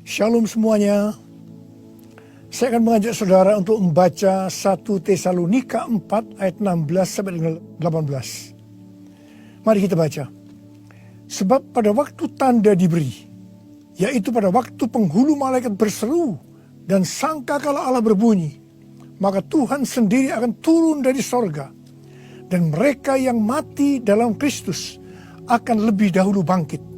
Shalom semuanya. Saya akan mengajak saudara untuk membaca 1 Tesalonika 4 ayat 16 sampai dengan 18. Mari kita baca. Sebab pada waktu tanda diberi, yaitu pada waktu penghulu malaikat berseru dan sangkakala Allah berbunyi, maka Tuhan sendiri akan turun dari sorga, dan mereka yang mati dalam Kristus akan lebih dahulu bangkit.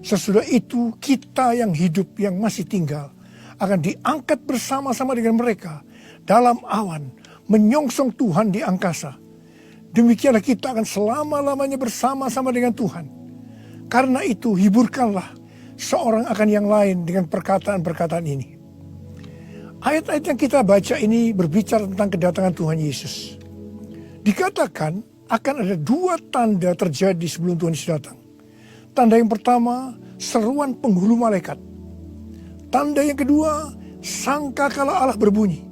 Sesudah itu kita yang hidup yang masih tinggal akan diangkat bersama-sama dengan mereka dalam awan menyongsong Tuhan di angkasa. Demikianlah kita akan selama-lamanya bersama-sama dengan Tuhan. Karena itu hiburkanlah seorang akan yang lain dengan perkataan-perkataan ini. Ayat-ayat yang kita baca ini berbicara tentang kedatangan Tuhan Yesus. Dikatakan akan ada dua tanda terjadi sebelum Tuhan Yesus datang. Tanda yang pertama, seruan penghulu malaikat. Tanda yang kedua, sangkakala Allah berbunyi.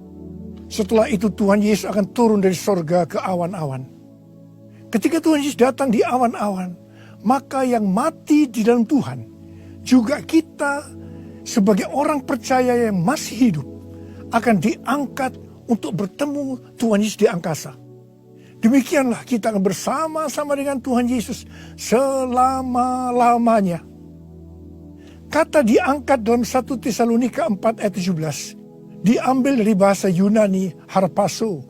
Setelah itu Tuhan Yesus akan turun dari sorga ke awan-awan. Ketika Tuhan Yesus datang di awan-awan, maka yang mati di dalam Tuhan, juga kita sebagai orang percaya yang masih hidup, akan diangkat untuk bertemu Tuhan Yesus di angkasa. Demikianlah kita akan bersama-sama dengan Tuhan Yesus selama-lamanya. Kata diangkat dalam 1 Tesalonika 4 ayat 17 diambil dari bahasa Yunani harpazo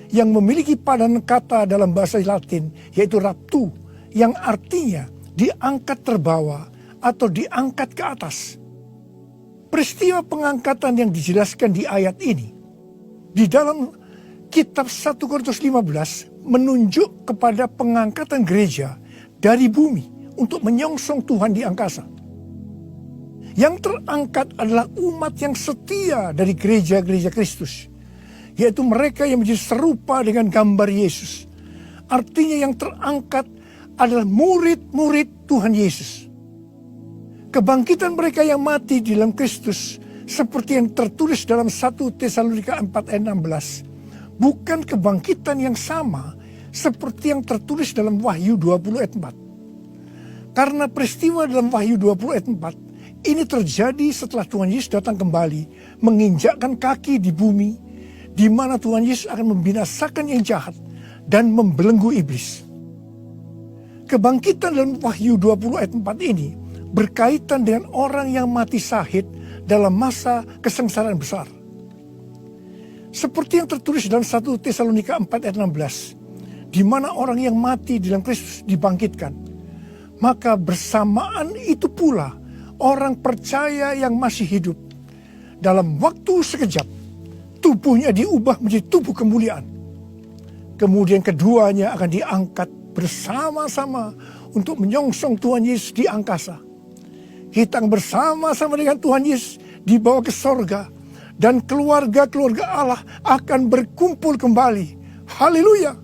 yang memiliki padanan kata dalam bahasa Latin yaitu raptu yang artinya diangkat terbawa atau diangkat ke atas. Peristiwa pengangkatan yang dijelaskan di ayat ini di dalam kitab 1 Korintus 15 menunjuk kepada pengangkatan gereja dari bumi untuk menyongsong Tuhan di angkasa. Yang terangkat adalah umat yang setia dari gereja-gereja Kristus, yaitu mereka yang menjadi serupa dengan gambar Yesus. Artinya yang terangkat adalah murid-murid Tuhan Yesus. Kebangkitan mereka yang mati di dalam Kristus seperti yang tertulis dalam 1 Tesalonika 4 ayat 16 bukan kebangkitan yang sama seperti yang tertulis dalam Wahyu 20 ayat 4. Karena peristiwa dalam Wahyu 20 ayat 4 ini terjadi setelah Tuhan Yesus datang kembali menginjakkan kaki di bumi, di mana Tuhan Yesus akan membinasakan yang jahat dan membelenggu iblis. Kebangkitan dalam Wahyu 20 ayat 4 ini berkaitan dengan orang yang mati syahid dalam masa kesengsaraan besar. Seperti yang tertulis dalam 1 Tesalonika 4 ayat 16, di mana orang yang mati di dalam Kristus dibangkitkan. Maka bersamaan itu pula orang percaya yang masih hidup dalam waktu sekejap tubuhnya diubah menjadi tubuh kemuliaan. Kemudian keduanya akan diangkat bersama-sama untuk menyongsong Tuhan Yesus di angkasa. Kita akan bersama-sama dengan Tuhan Yesus dibawa ke sorga. Dan keluarga-keluarga Allah akan berkumpul kembali. Haleluya.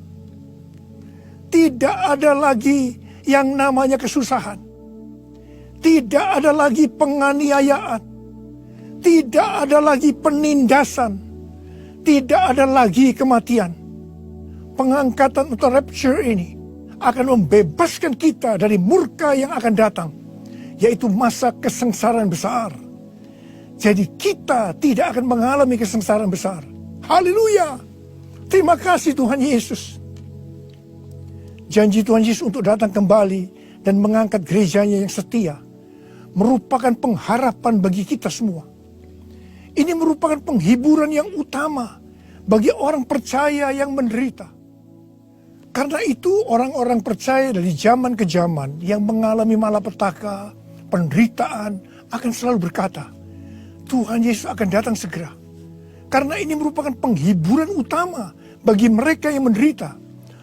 Tidak ada lagi yang namanya kesusahan. Tidak ada lagi penganiayaan. Tidak ada lagi penindasan. Tidak ada lagi kematian. Pengangkatan atau rapture ini akan membebaskan kita dari murka yang akan datang, yaitu masa kesengsaraan besar. Jadi kita tidak akan mengalami kesengsaraan besar. Haleluya. Terima kasih Tuhan Yesus. Janji Tuhan Yesus untuk datang kembali dan mengangkat gerejanya yang setia merupakan pengharapan bagi kita semua. Ini merupakan penghiburan yang utama bagi orang percaya yang menderita. Karena itu orang-orang percaya dari zaman ke zaman yang mengalami malapetaka, penderitaan akan selalu berkata, Tuhan Yesus akan datang segera. Karena ini merupakan penghiburan utama bagi mereka yang menderita,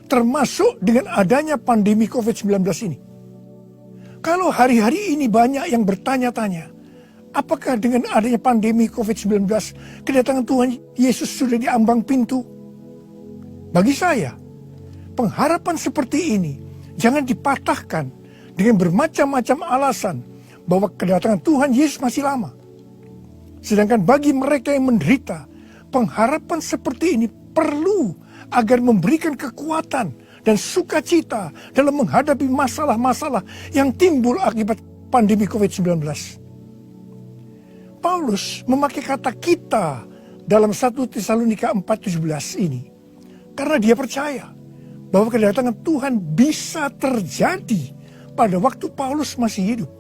termasuk dengan adanya pandemi COVID-19 ini. Kalau hari-hari ini banyak yang bertanya-tanya, apakah dengan adanya pandemi COVID-19, kedatangan Tuhan Yesus sudah di ambang pintu? Bagi saya, pengharapan seperti ini jangan dipatahkan dengan bermacam-macam alasan bahwa kedatangan Tuhan Yesus masih lama. Sedangkan bagi mereka yang menderita, pengharapan seperti ini perlu agar memberikan kekuatan dan sukacita dalam menghadapi masalah-masalah yang timbul akibat pandemi COVID-19. Paulus memakai kata kita dalam 1 Tesalonika 4:17 ini karena dia percaya bahwa kedatangan Tuhan bisa terjadi pada waktu Paulus masih hidup.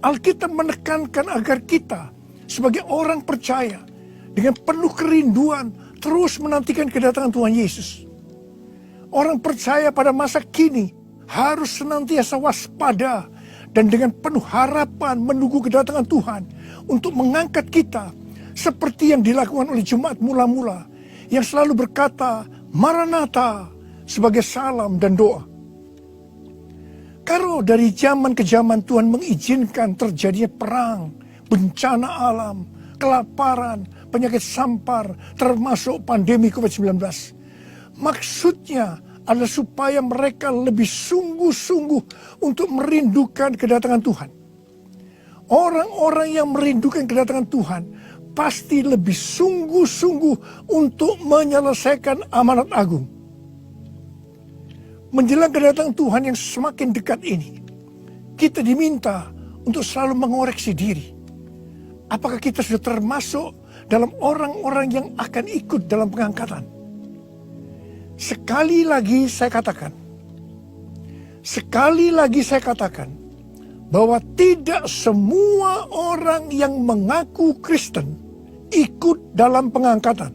Alkitab menekankan agar kita sebagai orang percaya dengan penuh kerinduan terus menantikan kedatangan Tuhan Yesus. Orang percaya pada masa kini harus senantiasa waspada dan dengan penuh harapan menunggu kedatangan Tuhan untuk mengangkat kita seperti yang dilakukan oleh jemaat mula-mula yang selalu berkata Maranatha sebagai salam dan doa. Kalau dari zaman ke zaman Tuhan mengizinkan terjadinya perang, bencana alam, kelaparan, penyakit sampar, termasuk pandemi COVID-19. Maksudnya adalah supaya mereka lebih sungguh-sungguh untuk merindukan kedatangan Tuhan. Orang-orang yang merindukan kedatangan Tuhan pasti lebih sungguh-sungguh untuk menyelesaikan amanat agung. Menjelang kedatangan Tuhan yang semakin dekat ini, kita diminta untuk selalu mengoreksi diri. Apakah kita sudah termasuk dalam orang-orang yang akan ikut dalam pengangkatan? Sekali lagi saya katakan, bahwa tidak semua orang yang mengaku Kristen ikut dalam pengangkatan.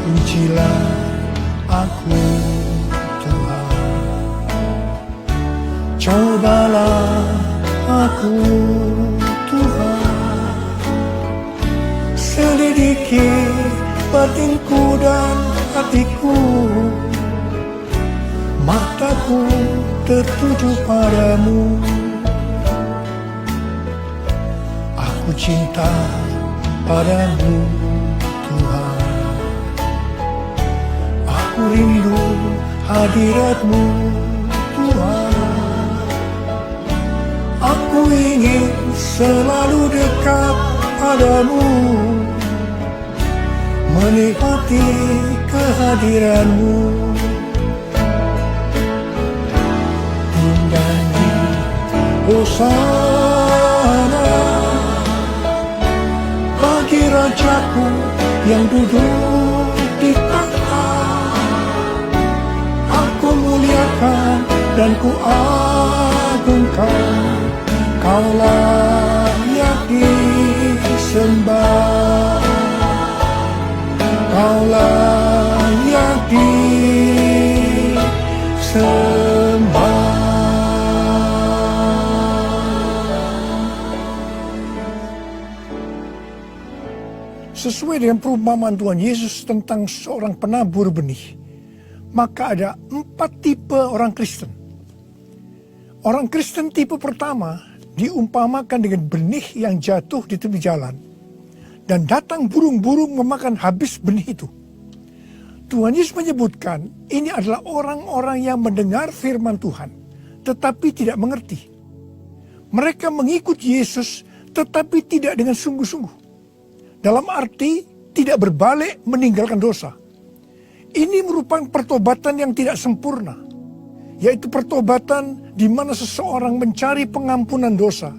Pujilah aku Tuhan, cobalah aku Tuhan, selidiki batinku dan hatiku, mataku tertuju padamu. Aku cinta padamu Tuhan, aku rindu hadirat-Mu Tuhan. Aku ingin selalu dekat padamu, menikmati kehadiran-Mu. Menyanyi Hosana bagi Rajaku yang duduk di tahta. Aku muliakan dan ku agungkan, Kau layak disembah, Kau layak disembah. Sesuai dengan perumpamaan Tuhan Yesus tentang seorang penabur benih, maka ada 4 tipe orang Kristen. Orang Kristen tipe pertama diumpamakan dengan benih yang jatuh di tepi jalan, dan datang burung-burung memakan habis benih itu. Tuhan Yesus menyebutkan ini adalah orang-orang yang mendengar firman Tuhan, tetapi tidak mengerti. Mereka mengikut Yesus, tetapi tidak dengan sungguh-sungguh. Dalam arti tidak berbalik meninggalkan dosa. Ini merupakan pertobatan yang tidak sempurna, yaitu pertobatan di mana seseorang mencari pengampunan dosa,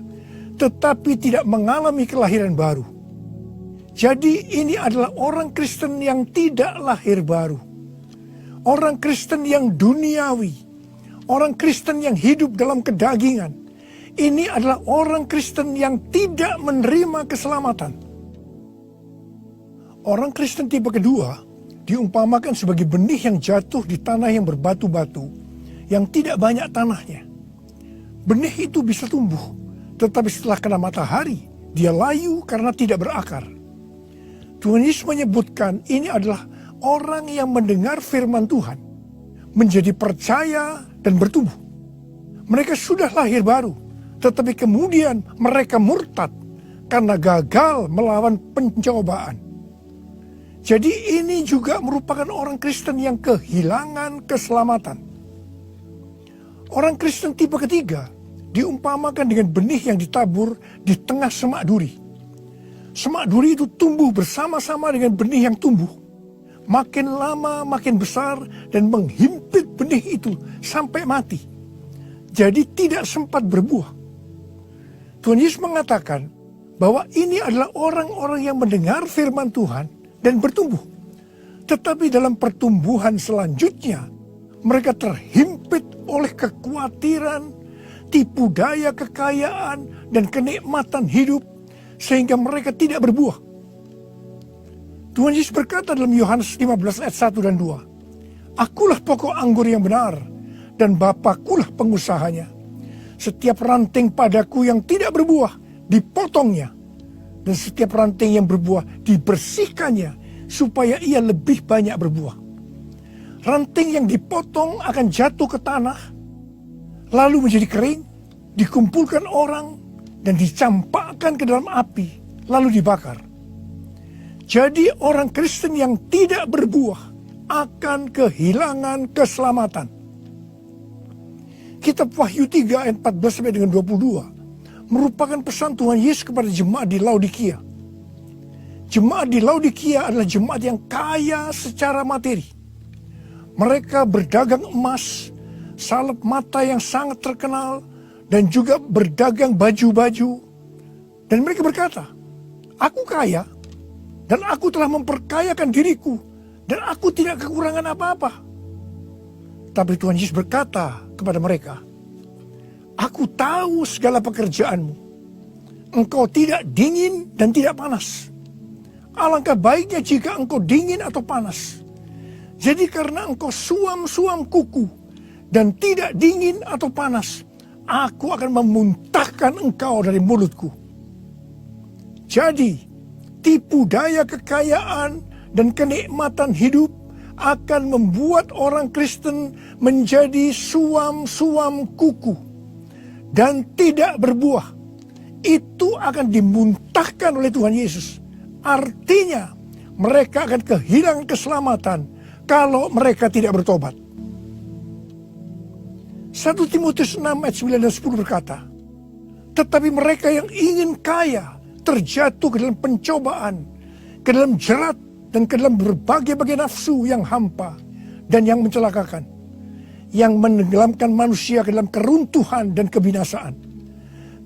tetapi tidak mengalami kelahiran baru. Jadi ini adalah orang Kristen yang tidak lahir baru. Orang Kristen yang duniawi. Orang Kristen yang hidup dalam kedagingan. Ini adalah orang Kristen yang tidak menerima keselamatan. Orang Kristen tipe kedua diumpamakan sebagai benih yang jatuh di tanah yang berbatu-batu, yang tidak banyak tanahnya. Benih itu bisa tumbuh, tetapi setelah kena matahari, dia layu karena tidak berakar. Tuhan Yesus menyebutkan ini adalah orang yang mendengar firman Tuhan, menjadi percaya dan bertumbuh. Mereka sudah lahir baru, tetapi kemudian mereka murtad karena gagal melawan pencobaan. Jadi ini juga merupakan orang Kristen yang kehilangan keselamatan. Orang Kristen tipe ketiga diumpamakan dengan benih yang ditabur di tengah semak duri. Semak duri itu tumbuh bersama-sama dengan benih yang tumbuh. makin lama makin besar dan menghimpit benih itu sampai mati. Jadi tidak sempat berbuah. Tuhan Yesus mengatakan bahwa ini adalah orang-orang yang mendengar firman Tuhan dan bertumbuh. Tetapi dalam pertumbuhan selanjutnya, mereka terhimpit oleh kekhawatiran, tipu daya kekayaan, dan kenikmatan hidup, sehingga mereka tidak berbuah. Tuhan Yesus berkata dalam Yohanes 15 ayat 1 dan 2, "Akulah pokok anggur yang benar, dan Bapakulah pengusahanya. Setiap ranting padaku yang tidak berbuah, dipotongnya. Dan setiap ranting yang berbuah, dibersihkannya, supaya ia lebih banyak berbuah. Ranting yang dipotong akan jatuh ke tanah, lalu menjadi kering, dikumpulkan orang, dan dicampakkan ke dalam api, lalu dibakar. Jadi orang Kristen yang tidak berbuah akan kehilangan keselamatan." Kitab Wahyu 3 ayat 14 sampai dengan 22 merupakan pesan Tuhan Yesus kepada jemaat di Laodikia. Jemaat di Laodikia adalah jemaat yang kaya secara materi. Mereka berdagang emas, salep mata yang sangat terkenal, dan juga berdagang baju-baju. Dan mereka berkata, "Aku kaya, dan aku telah memperkayakan diriku, dan aku tidak kekurangan apa-apa." Tapi Tuhan Yesus berkata kepada mereka, "Aku tahu segala pekerjaanmu. Engkau tidak dingin dan tidak panas. Alangkah baiknya jika engkau dingin atau panas. Jadi karena engkau suam-suam kuku dan tidak dingin atau panas, aku akan memuntahkan engkau dari mulutku." Jadi, tipu daya kekayaan dan kenikmatan hidup akan membuat orang Kristen menjadi suam-suam kuku dan tidak berbuah. Itu akan dimuntahkan oleh Tuhan Yesus. Artinya mereka akan kehilangan keselamatan kalau mereka tidak bertobat. 1 Timotius 6 ayat 9 dan 10 berkata, "Tetapi mereka yang ingin kaya terjatuh ke dalam pencobaan, ke dalam jerat, dan ke dalam berbagai-bagai nafsu yang hampa dan yang mencelakakan, yang menenggelamkan manusia ke dalam keruntuhan dan kebinasaan.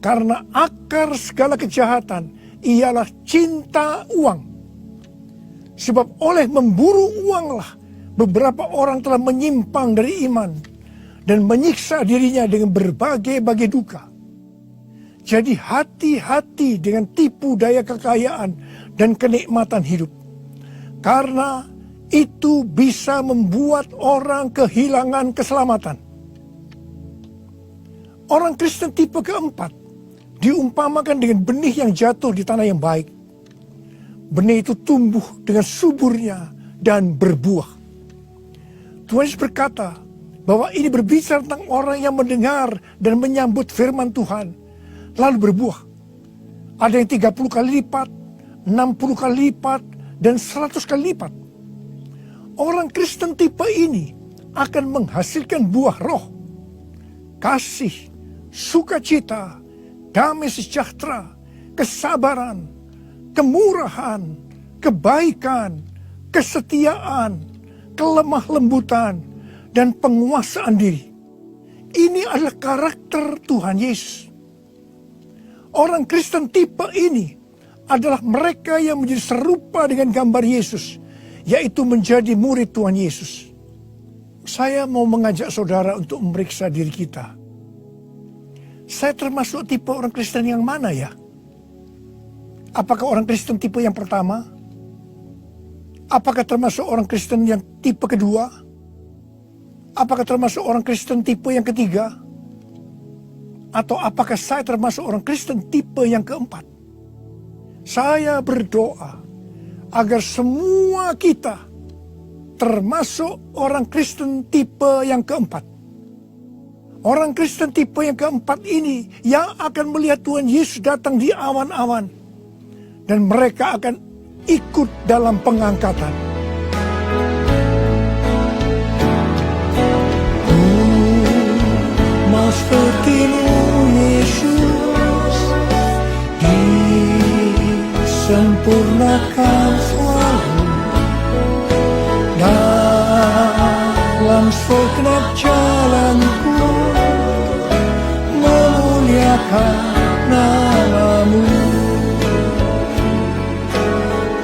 Karena akar segala kejahatan ialah cinta uang. Sebab oleh memburu uanglah beberapa orang telah menyimpang dari iman dan menyiksa dirinya dengan berbagai-bagai duka. Jadi hati-hati dengan tipu daya kekayaan dan kenikmatan hidup. Karena itu bisa membuat orang kehilangan keselamatan." Orang Kristen tipe keempat diumpamakan dengan benih yang jatuh di tanah yang baik. Benih itu tumbuh dengan suburnya dan berbuah. Tuhan Yesus berkata bahwa ini berbicara tentang orang yang mendengar dan menyambut firman Tuhan, lalu berbuah. Ada yang 30 kali lipat, 60 kali lipat, dan 100 kali lipat. Orang Kristen tipe ini akan menghasilkan buah roh, kasih, sukacita, damai sejahtera, kesabaran, kemurahan, kebaikan, kesetiaan, kelemah lembutan, dan penguasaan diri. Ini adalah karakter Tuhan Yesus. Orang Kristen tipe ini adalah mereka yang menjadi serupa dengan gambar Yesus, yaitu menjadi murid Tuhan Yesus. Saya mau mengajak saudara untuk memeriksa diri kita. Saya termasuk tipe orang Kristen yang mana ya? Apakah orang Kristen tipe yang pertama? Apakah termasuk orang Kristen yang tipe kedua? Apakah termasuk orang Kristen tipe yang ketiga? Atau apakah saya termasuk orang Kristen tipe yang keempat? Saya berdoa agar semua kita termasuk orang Kristen tipe yang keempat. Orang Kristen tipe yang keempat ini yang akan melihat Tuhan Yesus datang di awan-awan. Dan mereka akan ikut dalam pengangkatan. Mau seperti-Mu Yesus, disempurnakan selalu dalam segenap jalanku, memuliakan namamu,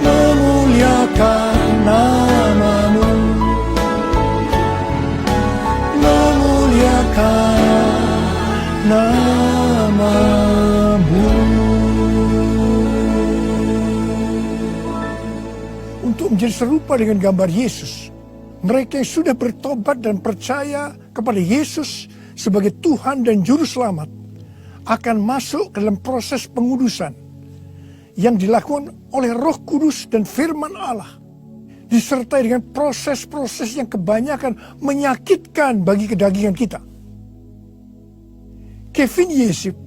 memuliakan namamu, memuliakan namamu. Untuk menjadi serupa dengan gambar Yesus, mereka yang sudah bertobat dan percaya kepada Yesus sebagai Tuhan dan Juru Selamat akan masuk ke dalam proses pengudusan yang dilakukan oleh Roh Kudus dan firman Allah, disertai dengan proses-proses yang kebanyakan menyakitkan bagi kedagingan kita. Kevin Yesip,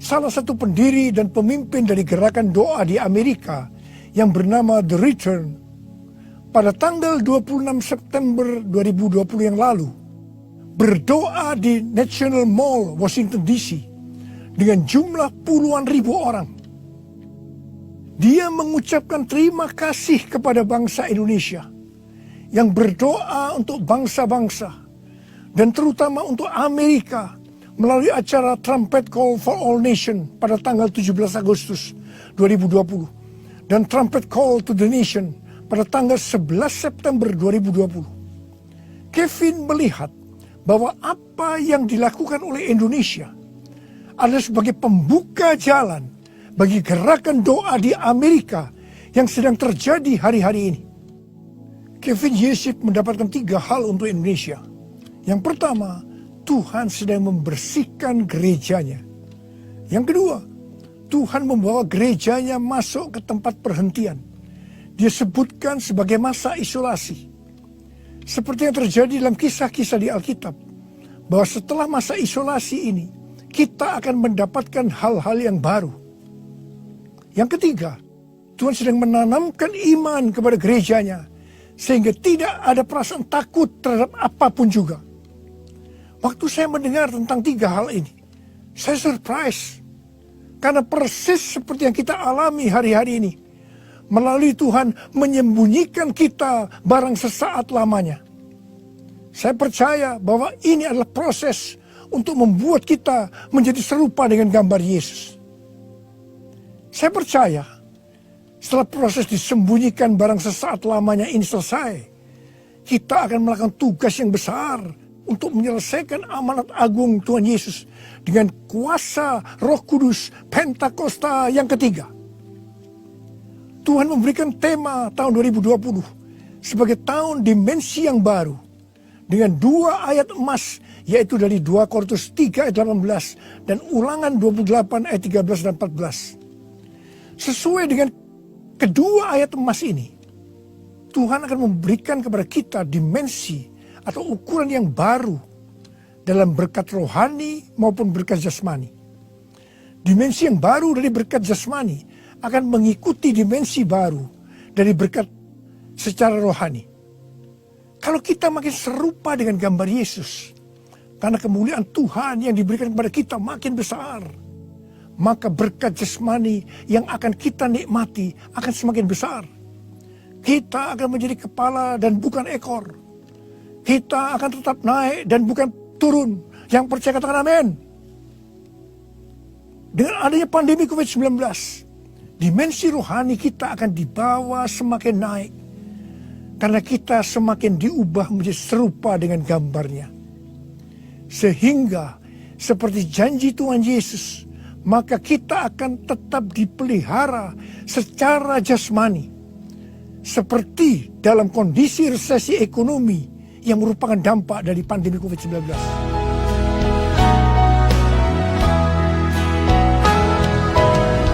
salah satu pendiri dan pemimpin dari gerakan doa di Amerika yang bernama The Return, pada tanggal 26 September 2020 yang lalu, berdoa di National Mall, Washington DC, dengan jumlah puluhan ribu orang. Dia mengucapkan terima kasih kepada bangsa Indonesia yang berdoa untuk bangsa-bangsa, dan terutama untuk Amerika melalui acara Trumpet Call for All Nation pada tanggal 17 Agustus 2020 dan Trumpet Call to the Nation pada tanggal 11 September 2020. Kevin melihat bahwa apa yang dilakukan oleh Indonesia adalah sebagai pembuka jalan bagi gerakan doa di Amerika yang sedang terjadi hari-hari ini. Kevin Yesip mendapatkan 3 hal untuk Indonesia. Yang pertama, Tuhan sedang membersihkan gerejanya. Yang kedua, Tuhan membawa gerejanya masuk ke tempat perhentian. Dia sebutkan sebagai masa isolasi. Seperti yang terjadi dalam kisah-kisah di Alkitab, bahwa setelah masa isolasi ini, kita akan mendapatkan hal-hal yang baru. Yang ketiga, Tuhan sedang menanamkan iman kepada gerejanya, sehingga tidak ada perasaan takut terhadap apapun juga. Waktu saya mendengar tentang 3 hal ini, saya surprise. Karena persis seperti yang kita alami hari-hari ini, melalui Tuhan menyembunyikan kita barang sesaat lamanya. Saya percaya bahwa ini adalah proses untuk membuat kita menjadi serupa dengan gambar Yesus. Saya percaya setelah proses disembunyikan barang sesaat lamanya ini selesai, kita akan melakukan tugas yang besar untuk menyelesaikan amanat agung Tuhan Yesus dengan kuasa Roh Kudus Pentakosta yang ketiga. Tuhan memberikan tema tahun 2020 sebagai tahun dimensi yang baru dengan 2 ayat emas, yaitu dari 2 Korintus 3 ayat 18 dan Ulangan 28 ayat 13 dan 14. Sesuai dengan kedua ayat emas ini, Tuhan akan memberikan kepada kita dimensi atau ukuran yang baru dalam berkat rohani maupun berkat jasmani. Dimensi yang baru dari berkat jasmani akan mengikuti dimensi baru dari berkat secara rohani. Kalau kita makin serupa dengan gambar Yesus, karena kemuliaan Tuhan yang diberikan kepada kita makin besar, maka berkat jasmani yang akan kita nikmati akan semakin besar. Kita akan menjadi kepala dan bukan ekor. Kita akan tetap naik dan bukan turun. Yang percaya katakan amin. Dengan adanya pandemi COVID-19, dimensi rohani kita akan dibawa semakin naik. Karena kita semakin diubah menjadi serupa dengan gambarnya. Sehingga seperti janji Tuhan Yesus, maka kita akan tetap dipelihara secara jasmani. Seperti dalam kondisi resesi ekonomi yang merupakan dampak dari pandemi COVID-19.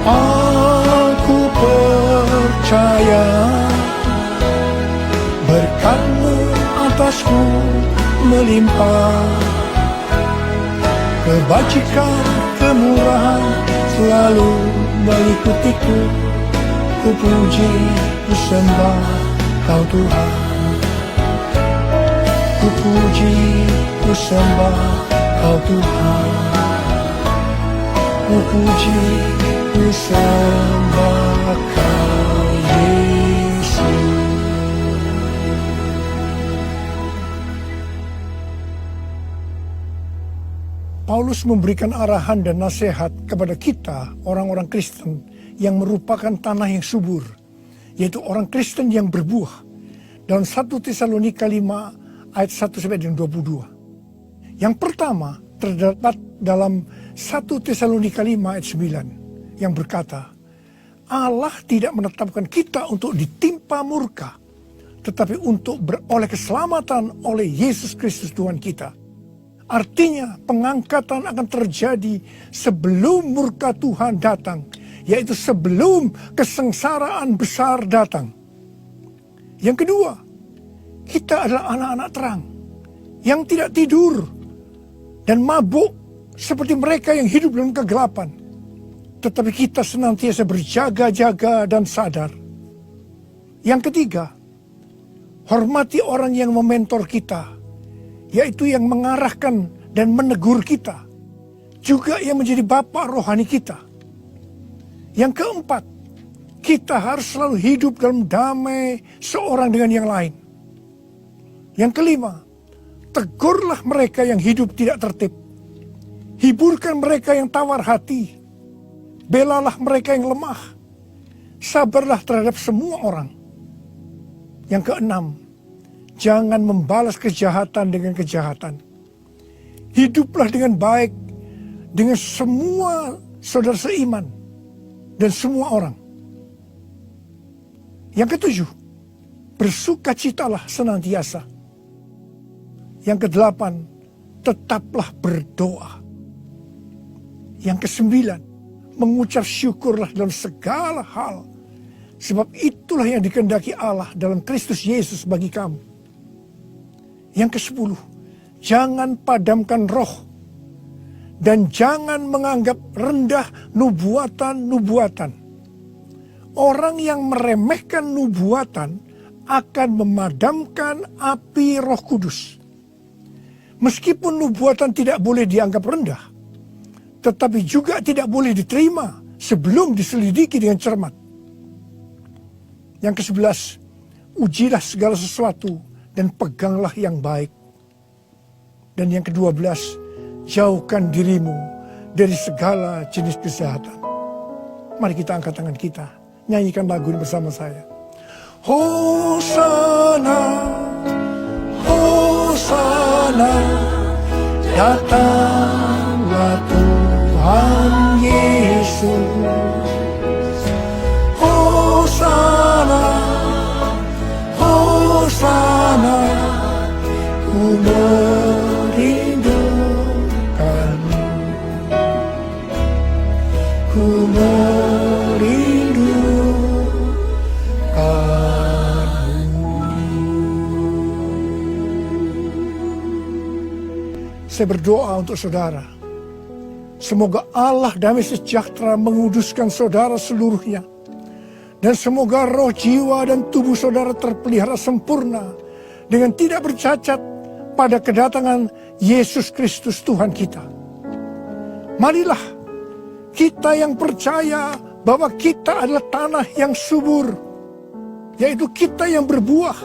Aku percaya berkat-Mu atasku melimpah, kebajikan, kemurahan selalu mengikutiku. Ku puji, ku sembah Kau Tuhan. Ku puji, ku sembah Kau Tuhan. Ku puji, ku sembah Kau Yesus. Paulus memberikan arahan dan nasihat kepada kita, orang-orang Kristen yang merupakan tanah yang subur, yaitu orang Kristen yang berbuah. Dalam 1 Tesalonika 5 ayat 1 sampai dengan 22. Yang pertama terdapat dalam 1 Tesalonika 5 ayat 9 yang berkata, Allah tidak menetapkan kita untuk ditimpa murka, tetapi untuk beroleh keselamatan oleh Yesus Kristus Tuhan kita. Artinya pengangkatan akan terjadi sebelum murka Tuhan datang, yaitu sebelum kesengsaraan besar datang. Yang kedua, kita adalah anak-anak terang yang tidak tidur dan mabuk seperti mereka yang hidup dalam kegelapan. Tetapi kita senantiasa berjaga-jaga dan sadar. Yang ketiga, hormati orang yang mementor kita, yaitu yang mengarahkan dan menegur kita, juga yang menjadi bapa rohani kita. Yang keempat, kita harus selalu hidup dalam damai seorang dengan yang lain. Yang kelima, tegurlah mereka yang hidup tidak tertib. Hiburkan mereka yang tawar hati. Belalah mereka yang lemah. Sabarlah terhadap semua orang. Yang keenam, jangan membalas kejahatan dengan kejahatan. Hiduplah dengan baik dengan semua saudara seiman dan semua orang. Yang ketujuh, bersukacitalah senantiasa. Yang kedelapan, tetaplah berdoa. Yang kesembilan, mengucap syukurlah dalam segala hal, sebab itulah yang dikehendaki Allah dalam Kristus Yesus bagi kamu. Yang kesepuluh, jangan padamkan roh, dan jangan menganggap rendah nubuatan-nubuatan. Orang yang meremehkan nubuatan akan memadamkan api Roh Kudus. Meskipun nubuatan tidak boleh dianggap rendah, tetapi juga tidak boleh diterima sebelum diselidiki dengan cermat. Yang ke-11, ujilah segala sesuatu dan peganglah yang baik. Dan yang ke-12, jauhkan dirimu dari segala jenis kejahatan. Mari kita angkat tangan kita, nyanyikan lagu ini bersama saya. Hosana, Hosana, datanglah Tuhan Yesus. Hosana, Hosana, ku merindukanmu, ku Saya berdoa untuk saudara. Semoga Allah damai sejahtera menguduskan saudara seluruhnya. Dan semoga roh, jiwa, dan tubuh saudara terpelihara sempurna dengan tidak bercacat pada kedatangan Yesus Kristus Tuhan kita. Marilah kita yang percaya bahwa kita adalah tanah yang subur, yaitu kita yang berbuah,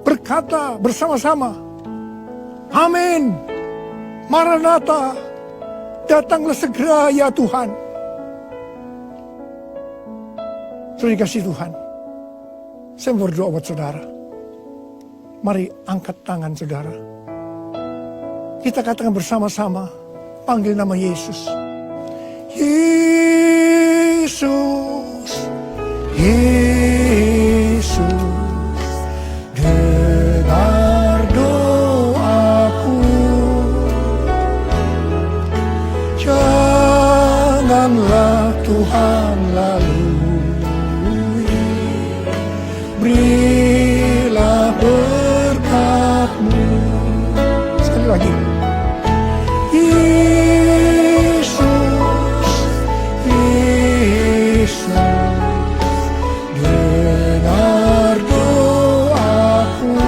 berkata bersama-sama, amin. Maranatha, datanglah segera ya Tuhan. Terima kasih Tuhan. Saya berdoa buat saudara. Mari angkat tangan saudara. Kita katakan bersama-sama, panggil nama Yesus. Yesus, Yesus, dengar doaku. Janganlah Tuhan lalui, berilah berkat-Mu. Sekali lagi. Yesus, Yesus, dengar doaku.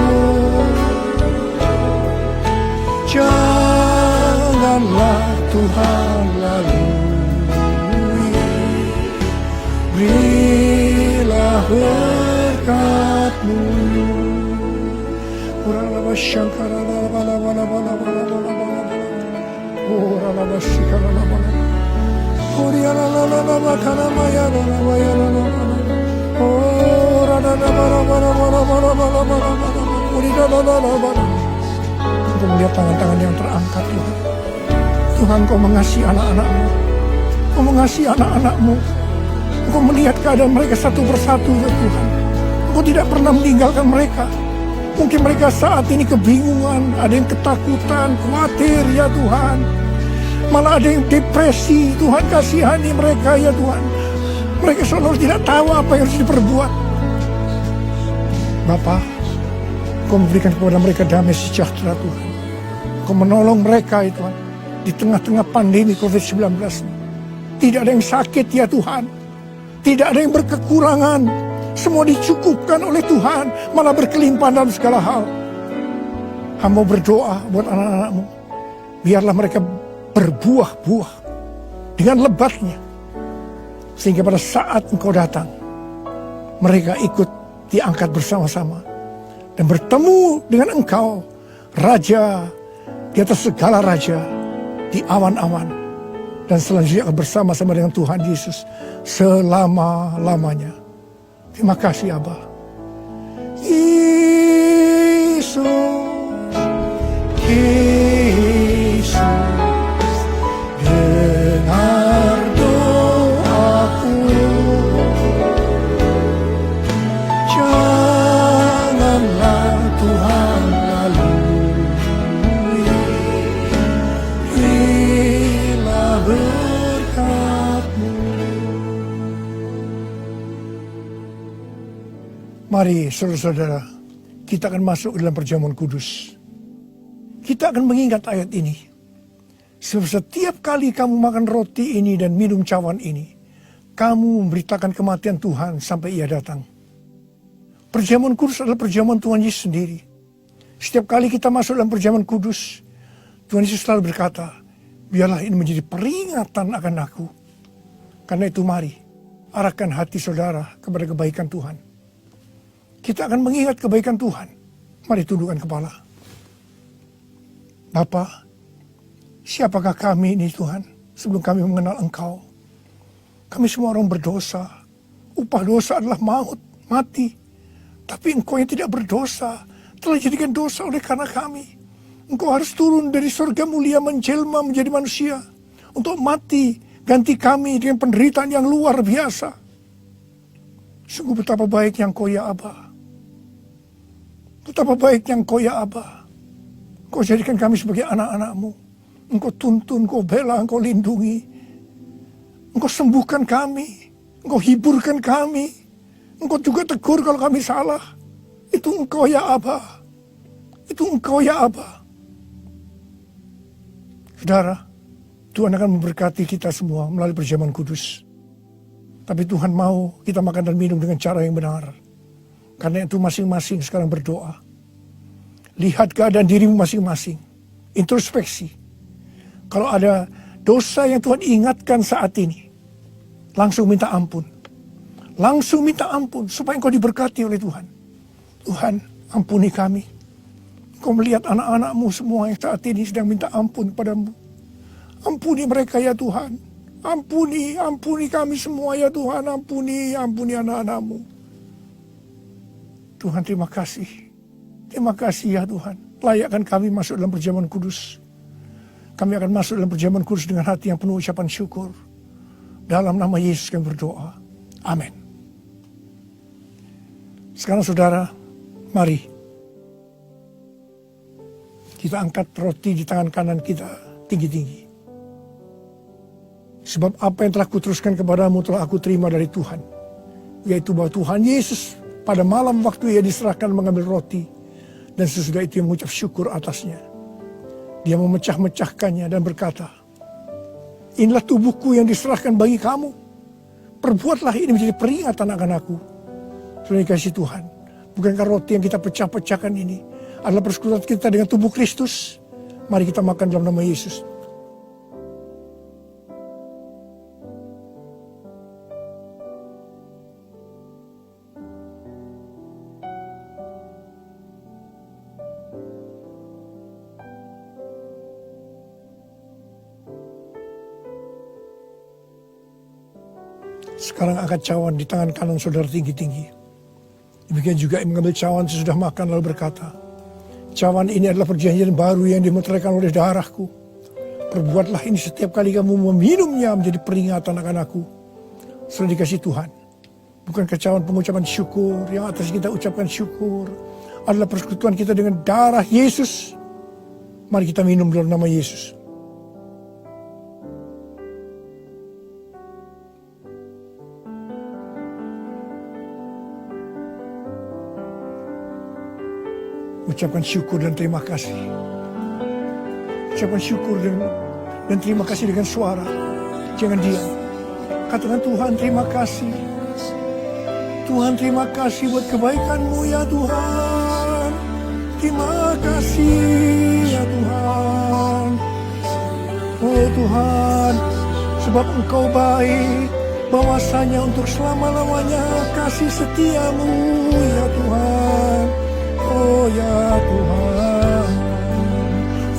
Janganlah Tuhan lalui, berilah berkat-Mu. Oh, ralaba shikara laba laba. Oh, riala lala laba kana maya lala maya lala lala. Oh, rada laba laba laba laba laba laba laba laba. Oh, rida lala laba laba. Engkau melihat tangan-tangan yang terangkat, Tuhan. Tuhan, Kau mengasihi anak-anak-Mu. Kau mengasihi anak-anak-Mu. Engkau melihat keadaan mereka satu persatu, ya Tuhan. Engkau tidak pernah meninggalkan mereka. Mungkin mereka saat ini kebingungan, ada yang ketakutan, khawatir, ya Tuhan. Malah ada yang depresi, Tuhan kasihani mereka, ya Tuhan. Mereka seolah tidak tahu apa yang harus diperbuat. Bapa, Kau memberikan kepada mereka damai sejahtera, Tuhan. Kau menolong mereka, ya Tuhan, di tengah-tengah pandemi COVID-19 ini. Tidak ada yang sakit, ya Tuhan. Tidak ada yang berkekurangan. Semua dicukupkan oleh Tuhan, malah berkelimpahan dalam segala hal. Hamba berdoa buat anak-anak-Mu. Biarlah mereka berbuah-buah dengan lebatnya. Sehingga pada saat Engkau datang, mereka ikut diangkat bersama-sama. Dan bertemu dengan Engkau, Raja di atas segala raja, di awan-awan. Dan selanjutnya akan bersama-sama dengan Tuhan Yesus selama-lamanya. Terima kasih, Abah. Yesus, Yesus, dengar doaku. Janganlah Tuhan lalui, berilah berkat-Mu. Mari saudara-saudara, kita akan masuk dalam perjamuan kudus. Kita akan mengingat ayat ini. Sebab setiap kali kamu makan roti ini dan minum cawan ini, kamu memberitakan kematian Tuhan sampai Ia datang. Perjamuan kudus adalah perjamuan Tuhan Yesus sendiri. Setiap kali kita masuk dalam perjamuan kudus, Tuhan Yesus selalu berkata, biarlah ini menjadi peringatan akan aku. Karena itu mari, arahkan hati saudara kepada kebaikan Tuhan. Kita akan mengingat kebaikan Tuhan. Mari tundukkan kepala. Bapa, siapakah kami ini Tuhan sebelum kami mengenal Engkau? Kami semua orang berdosa. Upah dosa adalah maut, mati. Tapi Engkau yang tidak berdosa telah jadikan dosa oleh karena kami. Engkau harus turun dari surga mulia menjelma menjadi manusia untuk mati ganti kami dengan penderitaan yang luar biasa. Sungguh betapa baiknya Engkau, ya Aba. Betapa baiknya Engkau, ya Aba. Engkau jadikan kami sebagai anak-anak-Mu. Engkau tuntun, Engkau bela, Engkau lindungi. Engkau sembuhkan kami. Engkau hiburkan kami. Engkau juga tegur kalau kami salah. Itu Engkau, ya Aba. Itu Engkau, ya Aba. Saudara, Tuhan akan memberkati kita semua melalui perjamuan kudus. Tapi Tuhan mau kita makan dan minum dengan cara yang benar. Karena itu masing-masing sekarang berdoa. Lihat keadaan dirimu masing-masing. Introspeksi. Kalau ada dosa yang Tuhan ingatkan saat ini, langsung minta ampun. Langsung minta ampun supaya engkau diberkati oleh Tuhan. Tuhan, ampuni kami. Engkau melihat anak-anak-Mu semua yang saat ini sedang minta ampun padamu. Ampuni mereka, ya Tuhan. Ampuni kami semua, ya Tuhan. Ampuni anak-anak-Mu. Tuhan, terima kasih. Terima kasih, ya Tuhan. Layakkan kami masuk dalam perjamuan kudus. Kami akan masuk dalam perjamuan kudus dengan hati yang penuh ucapan syukur. Dalam nama Yesus kami berdoa. Amin. Sekarang saudara, mari kita angkat roti di tangan kanan kita tinggi-tinggi. Sebab apa yang telah kuteruskan kepadamu telah aku terima dari Tuhan. Yaitu bahwa Tuhan Yesus pada malam waktu Ia diserahkan mengambil roti. Dan sesudah itu Ia mengucap syukur atasnya. Dia memecah-mecahkannya dan berkata, inilah tubuhku yang diserahkan bagi kamu. Perbuatlah ini menjadi peringatan akan aku. Saudara kasih Tuhan. Bukankah roti yang kita pecah-pecahkan ini adalah persekutuan kita dengan tubuh Kristus? Mari kita makan dalam nama Yesus. Sekarang angkat cawan di tangan kanan saudara tinggi-tinggi. Demikian juga yang mengambil cawan sesudah makan lalu berkata, cawan ini adalah perjanjian baru yang dimeteraikan oleh darahku. Perbuatlah ini setiap kali kamu meminumnya menjadi peringatan akan aku. Sudah dikasih Tuhan. Bukan cawan pengucapan syukur, yang atas kita ucapkan syukur adalah persekutuan kita dengan darah Yesus. Mari kita minum dalam nama Yesus. Ucapkan syukur dan terima kasih. Ucapkan syukur dan terima kasih dengan suara. Jangan diam. Katakan, Tuhan terima kasih. Tuhan terima kasih buat kebaikan-Mu ya Tuhan. Terima kasih ya Tuhan. Oh Tuhan, sebab Engkau baik, bahwasanya untuk selama-lamanya kasih setia-Mu ya Tuhan. Oh ya Tuhan,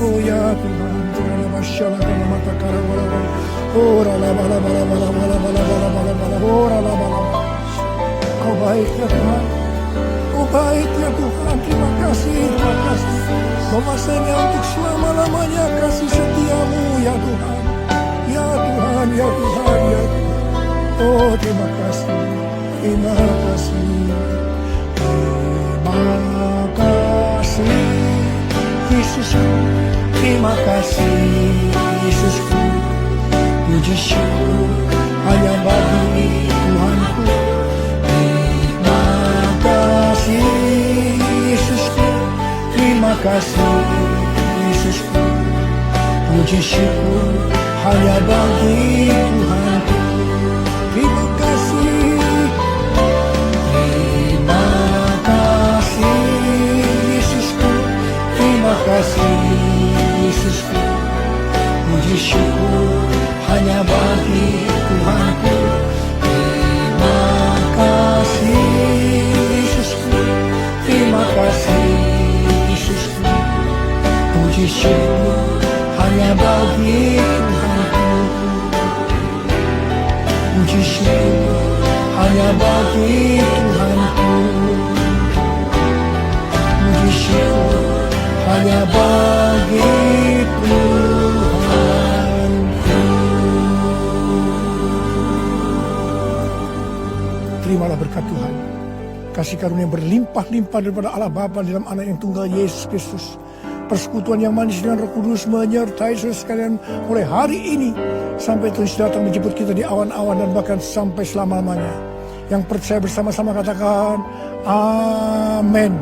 oh ya Tuhan, Tuhan masyaallah kana mata karang oh rala bala bala bala bala bala bala bala bala oh rala bala. Kau baik ya Tuhan, Kau baik ya Tuhan, terima kasih, bahwasanya untuk selama-lamanya kasih setia-Mu ya Tuhan, ya Tuhan, ya Tuhan, ya Tuhan. Oh terima kasih, terima kasih. Terima kasih Yesusku, terima kasih Yesusku. Puji syukur hanya bagi Tuhanku. Terima kasih Yesusku, terima kasih Yesusku. Puji syukur hanya bagi Tuhanku. Terima kasih. Terima kasih Yesusku, puji syukur hanya bagi Tuhanku. Terima kasih Yesusku, terima kasih Yesusku, puji syukur hanya bagi Tuhanku. Puji syukur hanya bagi Tuhanku. Puji syukur hanya bagi Tuhanku. Terimalah berkat Tuhan, kasih karunia berlimpah-limpah daripada Allah Bapa dalam Anak yang tunggal Yesus Kristus. Persekutuan yang manis dengan Roh Kudus menyertai saudara sekalian mulai hari ini sampai Tuhan datang menjemput kita di awan-awan dan bahkan sampai selama-lamanya. Yang percaya bersama-sama katakan amin.